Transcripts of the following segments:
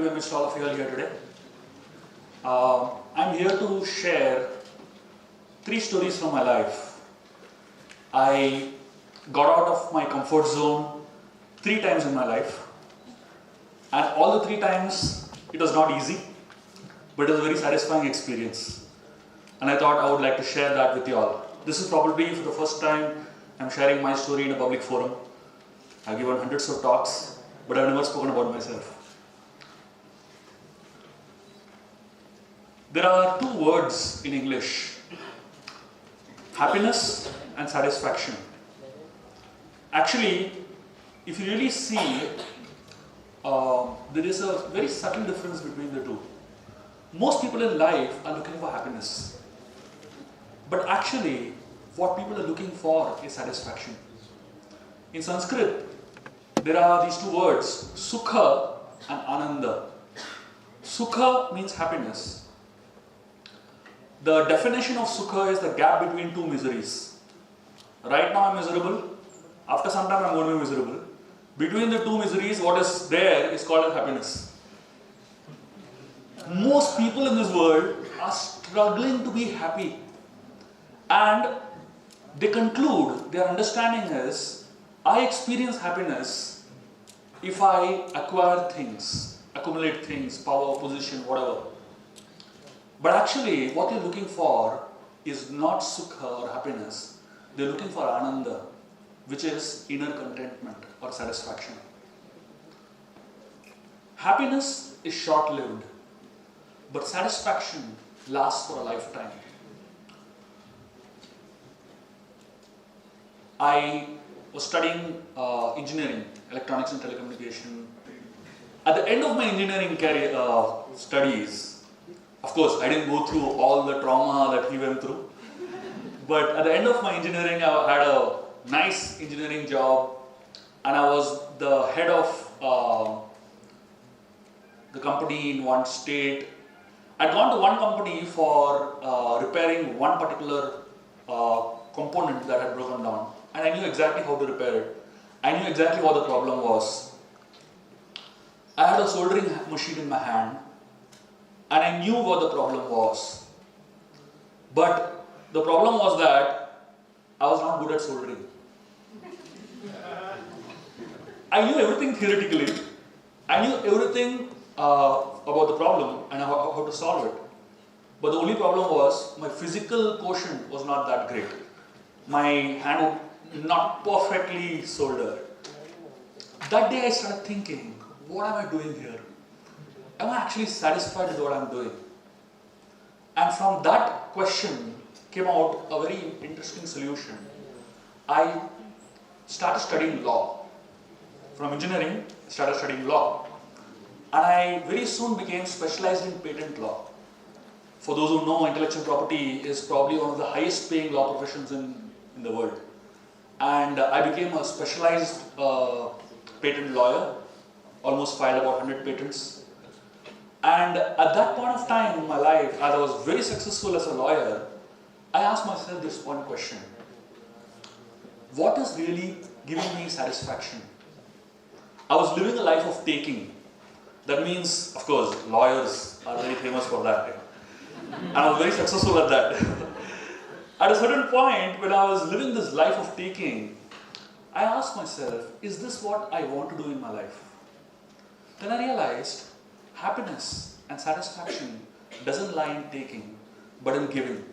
to be amidst all of you all here today. I'm here to share 3 stories from my life. I got out of my comfort zone 3 times in my life, and all the 3 times it was not easy, but it was a very satisfying experience. And I thought I would like to share that with you all. This is probably for the first time I'm sharing my story in a public forum. I've given hundreds of talks, but I've never spoken about myself. There are 2 words in English: happiness and satisfaction. Actually, if you really see, there is a very subtle difference between the 2. Most people in life are looking for happiness, but actually what people are looking for is satisfaction. In Sanskrit, there are these 2 words, sukha and ananda. Sukha means happiness. The definition of sukha is the gap between 2 miseries. Right now I'm miserable, after some time I'm going to be miserable. Between the 2 miseries, what is there is called as happiness. Most people in this world are struggling to be happy, and they conclude, their understanding is, I experience happiness if I acquire things, accumulate things, power, position, whatever. But actually, what they're looking for is not sukha or happiness. They're looking for ananda, which is inner contentment or satisfaction. Happiness is short-lived, but satisfaction lasts for a lifetime. I was studying engineering, electronics and telecommunication. At the end of my engineering career, studies, of course, I didn't go through all the trauma that he went through. But at the end of my engineering, I had a nice engineering job, and I was the head of the company in one state. I'd gone to one company for repairing one particular component that had broken down, and I knew exactly how to repair it. I knew exactly what the problem was. I had a soldering machine in my hand, and I knew what the problem was. But the problem was that I was not good at soldering. I knew everything theoretically. I knew everything about the problem and how to solve it. But the only problem was my physical quotient was not that great. My hand would not perfectly solder. That day I started thinking, what am I doing here? Am I actually satisfied with what I'm doing? And from that question came out a very interesting solution. I started studying law. From engineering, I started studying law. And I very soon became specialized in patent law. For those who know, intellectual property is probably one of the highest paying law professions in the world. And I became a specialized patent lawyer, almost filed about 100 patents. And at that point of time in my life, as I was very successful as a lawyer, I asked myself this one question: what is really giving me satisfaction? I was living a life of taking. That means, of course, lawyers are very famous for that. And I was very successful at that. At a certain point, when I was living this life of taking, I asked myself, is this what I want to do in my life? Then I realized happiness and satisfaction doesn't lie in taking, but in giving.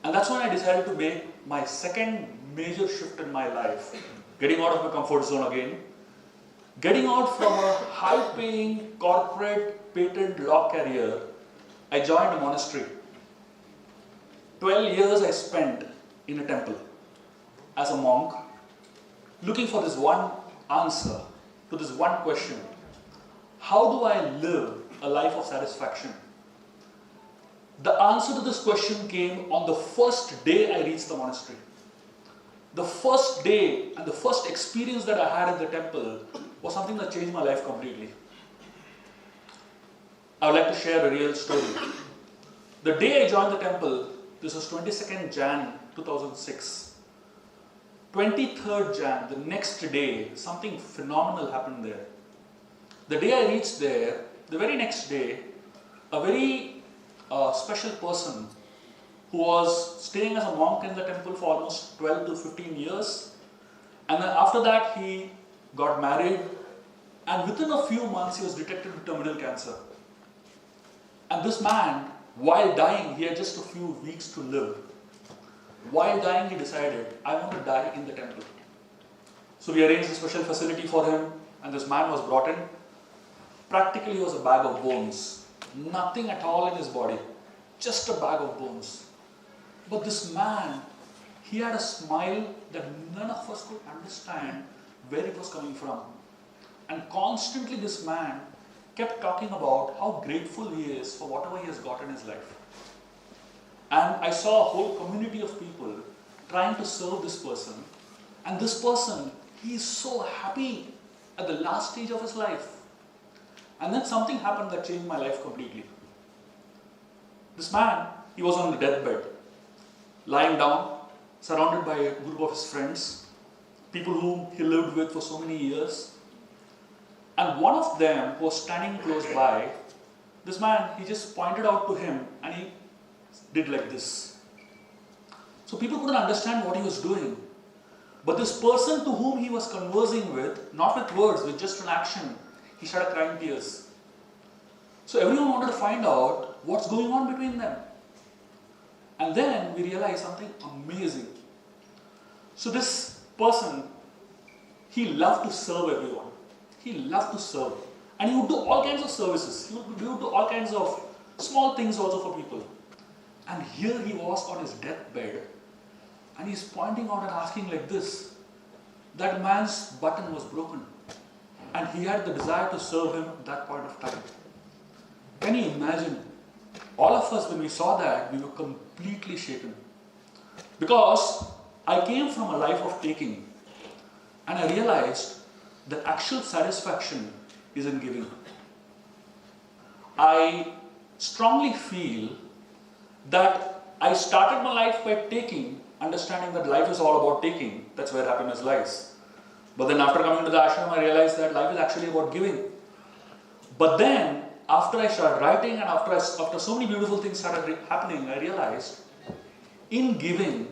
And that's when I decided to make my second major shift in my life, getting out of my comfort zone again, getting out from a high-paying corporate patent law career. I joined a monastery. 12 years I spent in a temple as a monk, looking for this one answer to this one question: how do I live a life of satisfaction? The answer to this question came on the first day I reached the monastery. The first day and the first experience that I had in the temple was something that changed my life completely. I would like to share a real story. The day I joined the temple, this was 22nd Jan 2006. 23rd Jan, the next day, something phenomenal happened there. The day I reached there, the very next day, a very special person who was staying as a monk in the temple for almost 12 to 15 years, and then after that he got married, and within a few months he was detected with terminal cancer. And this man, while dying, he had just a few weeks to live. While dying, he decided, I want to die in the temple. So we arranged a special facility for him, and this man was brought in. Practically, he was a bag of bones. Nothing at all in his body, just a bag of bones. But this man, he had a smile that none of us could understand where it was coming from. And constantly this man kept talking about how grateful he is for whatever he has got in his life. And I saw a whole community of people trying to serve this person. And this person, he is so happy at the last stage of his life. And then something happened that changed my life completely. This man, he was on the deathbed, lying down, surrounded by a group of his friends, people whom he lived with for so many years. And one of them who was standing close by, this man, he just pointed out to him and he did like this. So people couldn't understand what he was doing. But this person to whom he was conversing with, not with words, with just an action, he started crying tears. So everyone wanted to find out what's going on between them. And then we realized something amazing. So this person, he loved to serve everyone. He loved to serve. And he would do all kinds of services. He would do all kinds of small things also for people. And here he was on his deathbed. And he's pointing out and asking like this. That man's button was broken. And he had the desire to serve him at that point of time. Can you imagine? All of us, when we saw that, we were completely shaken. Because I came from a life of taking. And I realized that actual satisfaction is in giving. I strongly feel that I started my life by taking, understanding that life is all about taking. That's where happiness lies. But then after coming to the ashram, I realized that life is actually about giving. But then, after I started writing and after so many beautiful things started happening, I realized in giving,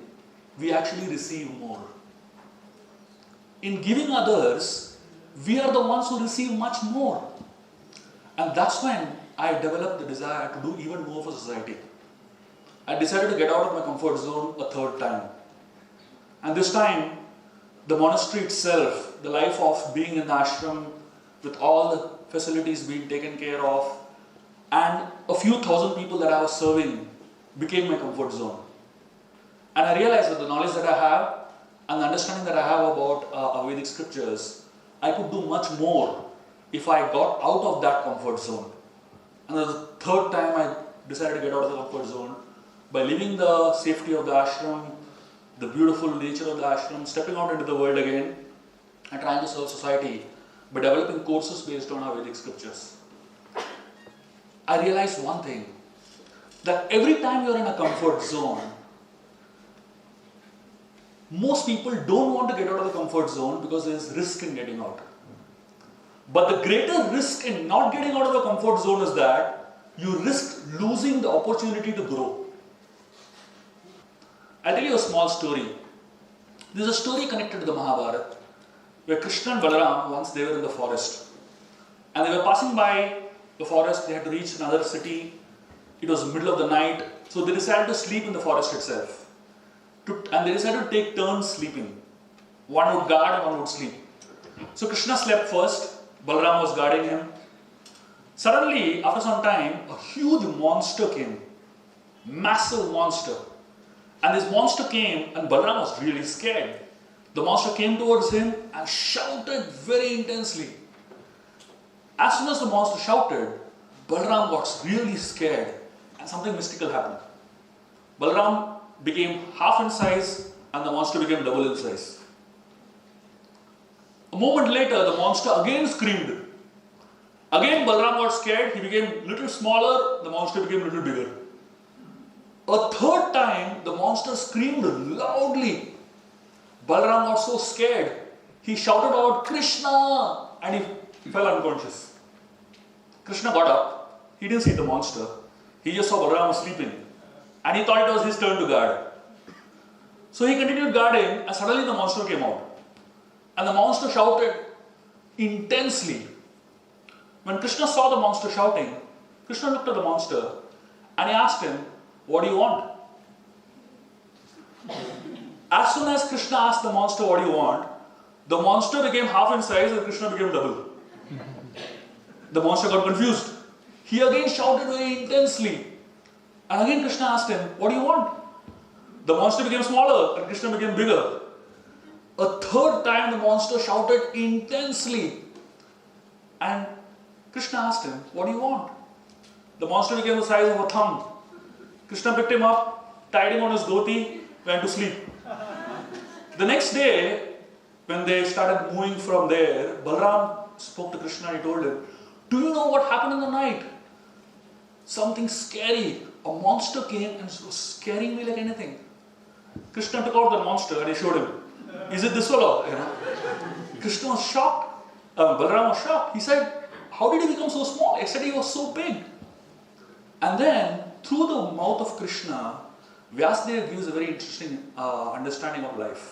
we actually receive more. In giving others, we are the ones who receive much more. And that's when I developed the desire to do even more for society. I decided to get out of my comfort zone a third time. And this time, the monastery itself, the life of being in the ashram with all the facilities being taken care of, and a few thousand people that I was serving became my comfort zone. And I realized that the knowledge that I have and the understanding that I have about Vedic scriptures, I could do much more if I got out of that comfort zone. And the third time I decided to get out of the comfort zone by leaving the safety of the ashram, the beautiful nature of the ashram, stepping out into the world again and trying to serve society by developing courses based on our Vedic scriptures. I realized one thing, that every time you're in a comfort zone, most people don't want to get out of the comfort zone because there is risk in getting out. But the greater risk in not getting out of the comfort zone is that you risk losing the opportunity to grow. I'll tell you a small story. There's a story connected to the Mahabharata where Krishna and Balaram, once they were in the forest and they were passing by the forest, they had to reach another city. It was the middle of the night, so they decided to sleep in the forest itself. And they decided to take turns sleeping. One would guard and one would sleep. So Krishna slept first, Balaram was guarding him. Suddenly, after some time, a huge monster came. Massive monster. And this monster came and Balaram was really scared. The monster came towards him and shouted very intensely. As soon as the monster shouted, Balaram got really scared and something mystical happened. Balaram became half in size and the monster became double in size. A moment later, the monster again screamed. Again, Balaram got scared, he became a little smaller, the monster became a little bigger. A third time, the monster screamed loudly. Balaram got so scared, he shouted out, Krishna! And he fell unconscious. Krishna got up, he didn't see the monster, he just saw Balaram was sleeping and he thought it was his turn to guard. So he continued guarding and suddenly the monster came out. And the monster shouted intensely. When Krishna saw the monster shouting, Krishna looked at the monster and he asked him, "What do you want?" As soon as Krishna asked the monster, "What do you want?" the monster became half in size and Krishna became double. The monster got confused. He again shouted very intensely. And again Krishna asked him, "What do you want?" The monster became smaller and Krishna became bigger. A third time the monster shouted intensely. And Krishna asked him, "What do you want?" The monster became the size of a thumb. Krishna picked him up, tied him on his dhoti, went to sleep. The next day, when they started moving from there, Balaram spoke to Krishna and he told him, "Do you know what happened in the night? Something scary. A monster came and was scaring me like anything." Krishna took out the monster and he showed him. "Is it this fellow?" Krishna was shocked. Balaram was shocked. He said, "How did he become so small?" Yesterday he was so big. And then, through the mouth of Krishna, Vyasadeva gives a very interesting understanding of life.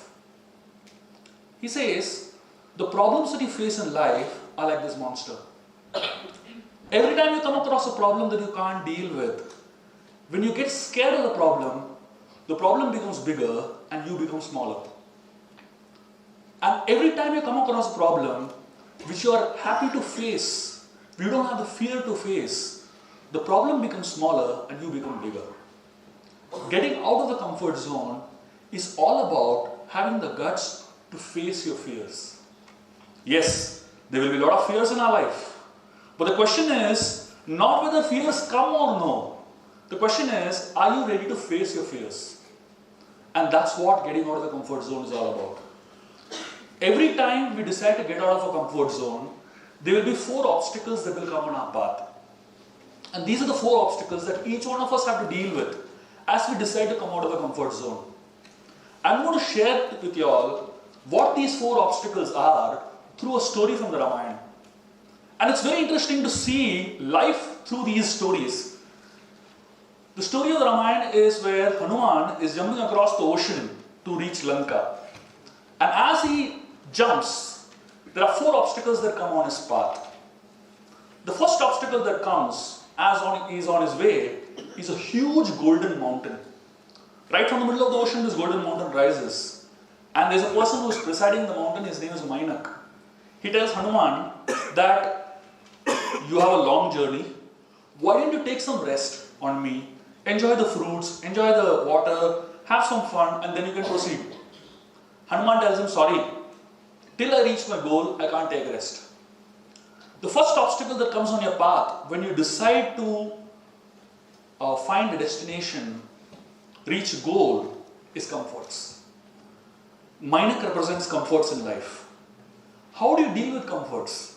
He says, the problems that you face in life are like this monster. Every time you come across a problem that you can't deal with, when you get scared of the problem becomes bigger and you become smaller. And every time you come across a problem which you are happy to face, you don't have the fear to face, the problem becomes smaller and you become bigger. Getting out of the comfort zone is all about having the guts to face your fears. Yes, there will be a lot of fears in our life. But the question is not whether fears come or no. The question is, are you ready to face your fears? And that's what getting out of the comfort zone is all about. Every time we decide to get out of a comfort zone, there will be 4 obstacles that will come on our path. And these are the 4 obstacles that each one of us have to deal with as we decide to come out of the comfort zone. I'm going to share with you all what these 4 obstacles are through a story from the Ramayana. And it's very interesting to see life through these stories. The story of the Ramayana is where Hanuman is jumping across the ocean to reach Lanka. And as he jumps, there are 4 obstacles that come on his path. The first obstacle that comes as he's on his way is a huge golden mountain. Right from the middle of the ocean, this golden mountain rises. And there's a person who is presiding the mountain, his name is Mainak. He tells Hanuman that you have a long journey. Why don't you take some rest on me? Enjoy the fruits, enjoy the water, have some fun, and then you can proceed. Hanuman tells him, "Sorry, till I reach my goal, I can't take rest." The first obstacle that comes on your path when you decide to find a destination, reach a goal, is comforts. Mainak represents comforts in life. How do you deal with comforts?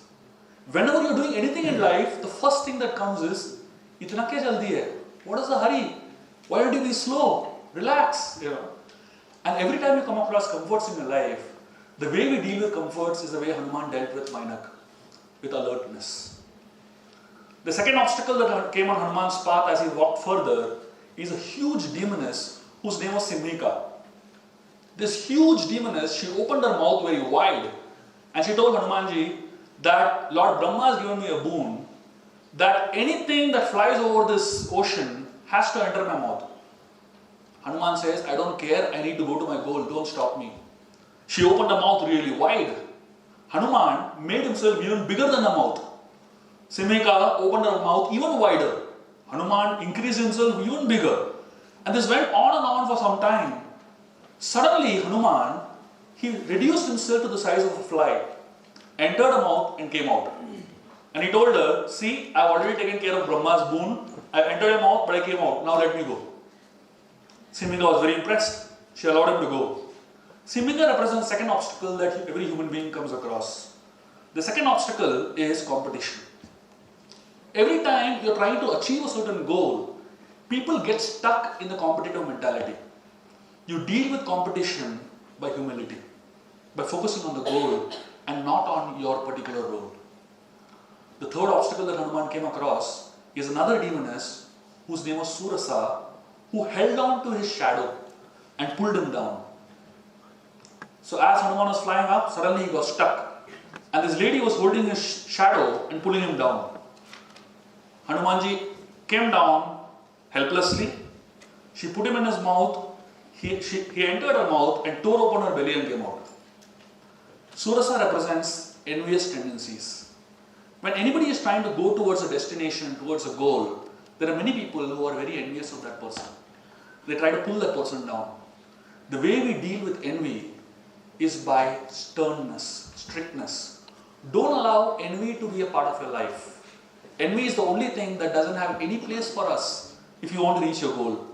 Whenever you're doing anything in life, the first thing that comes is, "Itna kya jaldi hai? What is the hurry? Why don't you be slow? Relax." And every time you come across comforts in your life, the way we deal with comforts is the way Hanuman dealt with Mainak, with alertness. The second obstacle that came on Hanuman's path as he walked further is a huge demoness whose name was Simhika. This huge demoness, she opened her mouth very wide and she told Hanumanji that Lord Brahma has given me a boon that anything that flies over this ocean has to enter my mouth. Hanuman says, "I don't care, I need to go to my goal, don't stop me." She opened her mouth really wide. Hanuman made himself even bigger than her mouth. Simhika opened her mouth even wider. Hanuman increased himself even bigger. And this went on for some time. Suddenly, Hanuman, he reduced himself to the size of a fly, entered her mouth and came out. And he told her, "See, I've already taken care of Brahma's boon. I entered your mouth, but I came out. Now let me go." Simhika was very impressed. She allowed him to go. Simhika represents the second obstacle that every human being comes across. The second obstacle is competition. Every time you're trying to achieve a certain goal, people get stuck in the competitive mentality. You deal with competition by humility, by focusing on the goal and not on your particular role. The third obstacle that Hanuman came across is another demoness whose name was Surasa, who held on to his shadow and pulled him down. So as Hanuman was flying up, suddenly he got stuck. And this lady was holding his shadow and pulling him down. Hanumanji came down helplessly. She put him in his mouth. He entered her mouth and tore open her belly and came out. Surasa represents envious tendencies. When anybody is trying to go towards a destination, towards a goal, there are many people who are very envious of that person. They try to pull that person down. The way we deal with envy is by sternness, strictness. Don't allow envy to be a part of your life. Envy is the only thing that doesn't have any place for us if you want to reach your goal.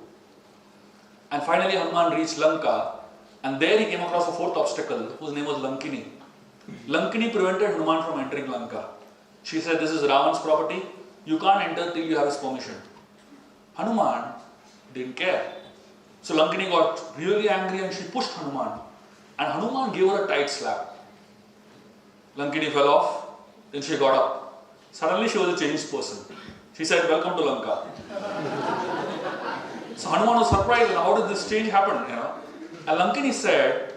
And finally Hanuman reached Lanka, and there he came across a fourth obstacle whose name was Lankini. Lankini prevented Hanuman from entering Lanka. She said, this is Ravan's property, you can't enter till you have his permission. Hanuman didn't care. So Lankini got really angry and she pushed Hanuman. And Hanuman gave her a tight slap. Lankini fell off, then she got up. Suddenly she was a changed person. She said, welcome to Lanka. So Hanuman was surprised, how did this change happen? And Lankini said,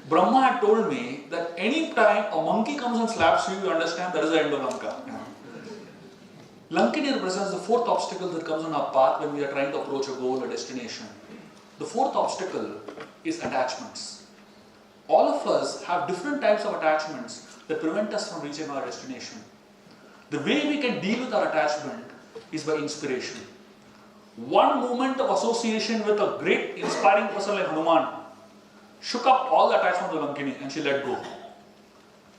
Brahma had told me that any time a monkey comes and slaps you, you understand that is the end of Lanka. Lankini represents the fourth obstacle that comes on our path when we are trying to approach a goal or destination. The fourth obstacle is attachments. All of us have different types of attachments that prevent us from reaching our destination. The way we can deal with our attachment is by inspiration. One moment of association with a great inspiring person like Hanuman shook up all the attachment to Lankini and she let go.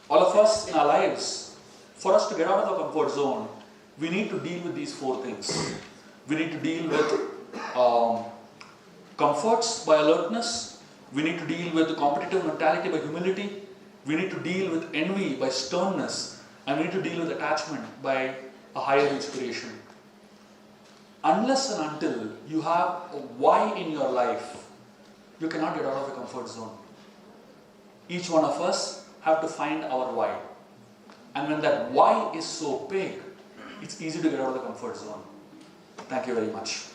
All of us in our lives, for us to get out of the comfort zone, we need to deal with these four things. We need to deal with comforts by alertness. We need to deal with the competitive mentality by humility. We need to deal with envy by sternness. And we need to deal with attachment by a higher inspiration. Unless and until you have a why in your life, you cannot get out of your comfort zone. Each one of us have to find our why. And when that why is so big, it's easy to get out of the comfort zone. Thank you very much.